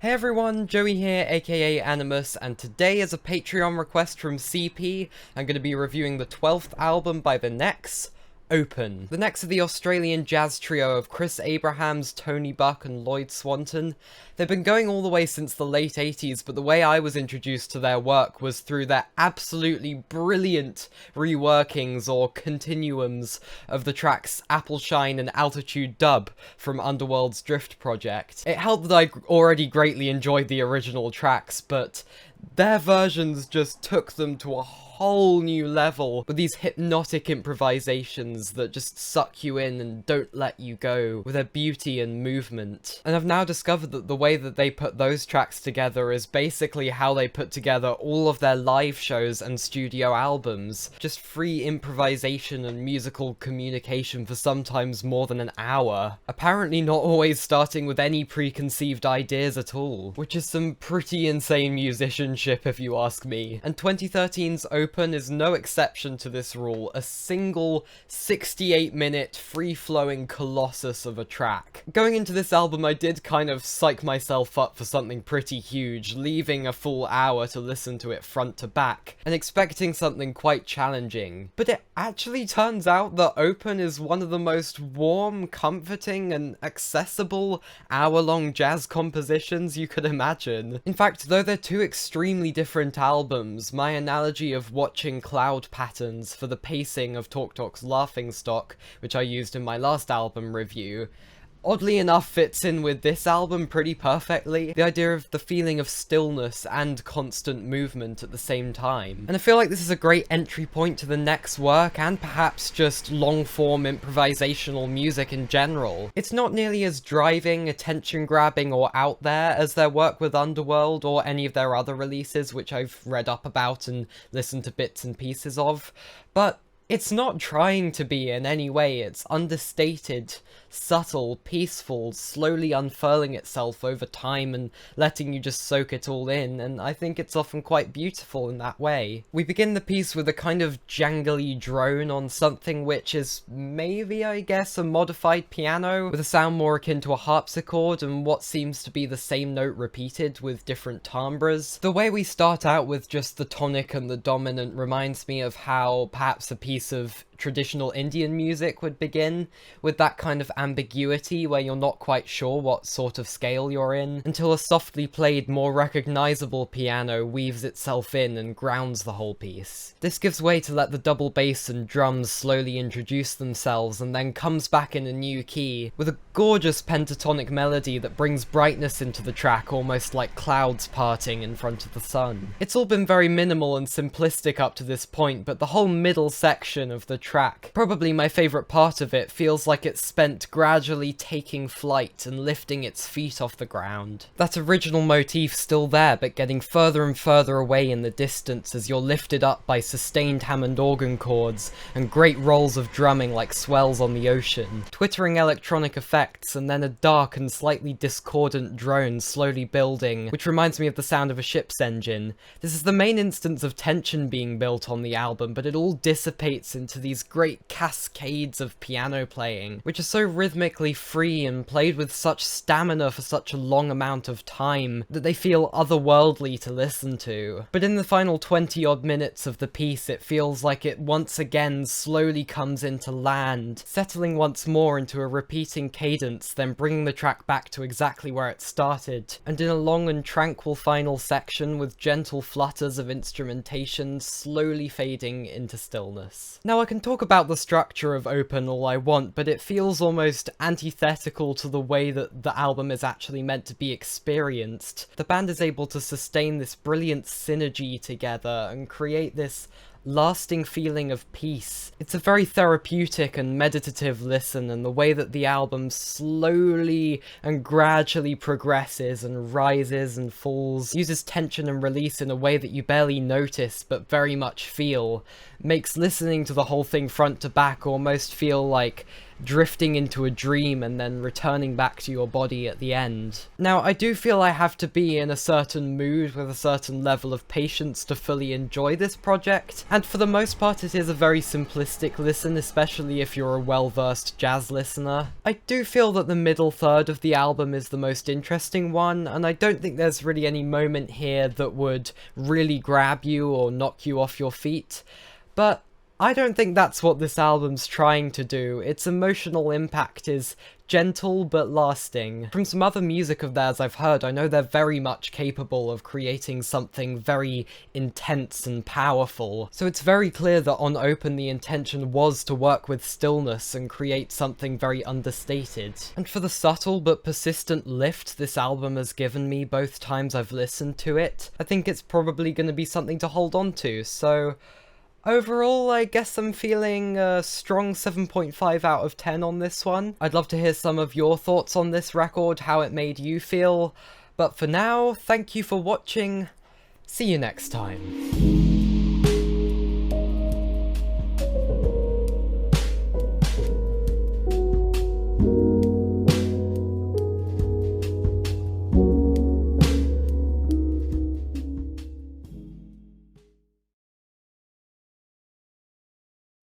Hey everyone, Joey here, aka Animus, and today as a Patreon request from CP, I'm going to be reviewing the 12th album by The Necks, Open. The Necks are the Australian jazz trio of Chris Abrahams, Tony Buck, and Lloyd Swanton. They've been going all the way since the late 80s, but the way I was introduced to their work was through their absolutely brilliant reworkings or continuums of the tracks Appleshine and Altitude Dub from Underworld's Drift project. It helped that I already greatly enjoyed the original tracks, but their versions just took them to a whole new level with these hypnotic improvisations that just suck you in and don't let you go with their beauty and movement. And I've now discovered that the way that they put those tracks together is basically how they put together all of their live shows and studio albums. Just free improvisation and musical communication for sometimes more than an hour. Apparently not always starting with any preconceived ideas at all, which is some pretty insane musicianship if you ask me. And 2013's Open is no exception to this rule, a single 68-minute free-flowing colossus of a track. Going into this album I did kind of psych myself up for something pretty huge, leaving a full hour to listen to it front to back, and expecting something quite challenging. But it actually turns out that Open is one of the most warm, comforting, and accessible hour-long jazz compositions you could imagine. In fact, though they're two extremely different albums, my analogy of watching cloud patterns for the pacing of Talk Talk's Laughingstock, which I used in my last album review, oddly enough fits in with this album pretty perfectly. The idea of the feeling of stillness and constant movement at the same time. And I feel like this is a great entry point to the Necks' work, and perhaps just long-form improvisational music in general. It's not nearly as driving, attention-grabbing, or out there as their work with Underworld or any of their other releases, which I've read up about and listened to bits and pieces of, but it's not trying to be in any way. It's understated, subtle, peaceful, slowly unfurling itself over time and letting you just soak it all in, and I think it's often quite beautiful in that way. We begin the piece with a kind of jangly drone on something which is maybe, I guess, a modified piano, with a sound more akin to a harpsichord and what seems to be the same note repeated with different timbres. The way we start out with just the tonic and the dominant reminds me of how perhaps a piece of traditional Indian music would begin, with that kind of ambiguity where you're not quite sure what sort of scale you're in, until a softly played, more recognizable piano weaves itself in and grounds the whole piece. This gives way to let the double bass and drums slowly introduce themselves, and then comes back in a new key, with a gorgeous pentatonic melody that brings brightness into the track, almost like clouds parting in front of the sun. It's all been very minimal and simplistic up to this point, but the whole middle section of the track, probably my favourite part of it, feels like it's spent gradually taking flight and lifting its feet off the ground. That original motif still there, but getting further and further away in the distance as you're lifted up by sustained Hammond organ chords and great rolls of drumming like swells on the ocean, twittering electronic effects, and then a dark and slightly discordant drone slowly building, which reminds me of the sound of a ship's engine. This is the main instance of tension being built on the album, but it all dissipates into these great cascades of piano playing, which are so rhythmically free and played with such stamina for such a long amount of time that they feel otherworldly to listen to. But in the final 20 odd minutes of the piece, it feels like it once again slowly comes into land, settling once more into a repeating cadence, then bringing the track back to exactly where it started, and in a long and tranquil final section with gentle flutters of instrumentation slowly fading into stillness. Now I can talk about the structure of Open all I want, but it feels almost antithetical to the way that the album is actually meant to be experienced. The band is able to sustain this brilliant synergy together and create this lasting feeling of peace. It's a very therapeutic and meditative listen, and the way that the album slowly and gradually progresses and rises and falls, uses tension and release in a way that you barely notice but very much feel, makes listening to the whole thing front to back almost feel like drifting into a dream and then returning back to your body at the end. Now, I do feel I have to be in a certain mood with a certain level of patience to fully enjoy this project, and for the most part it is a very simplistic listen, especially if you're a well-versed jazz listener. I do feel that the middle third of the album is the most interesting one, and I don't think there's really any moment here that would really grab you or knock you off your feet, but I don't think that's what this album's trying to do. Its emotional impact is gentle but lasting. From some other music of theirs I've heard, I know they're very much capable of creating something very intense and powerful. So it's very clear that on Open the intention was to work with stillness and create something very understated. And for the subtle but persistent lift this album has given me both times I've listened to it, I think it's probably going to be something to hold on to, so overall, I guess I'm feeling a strong 7.5 out of 10 on this one. I'd love to hear some of your thoughts on this record, how it made you feel. But for now, thank you for watching. See you next time.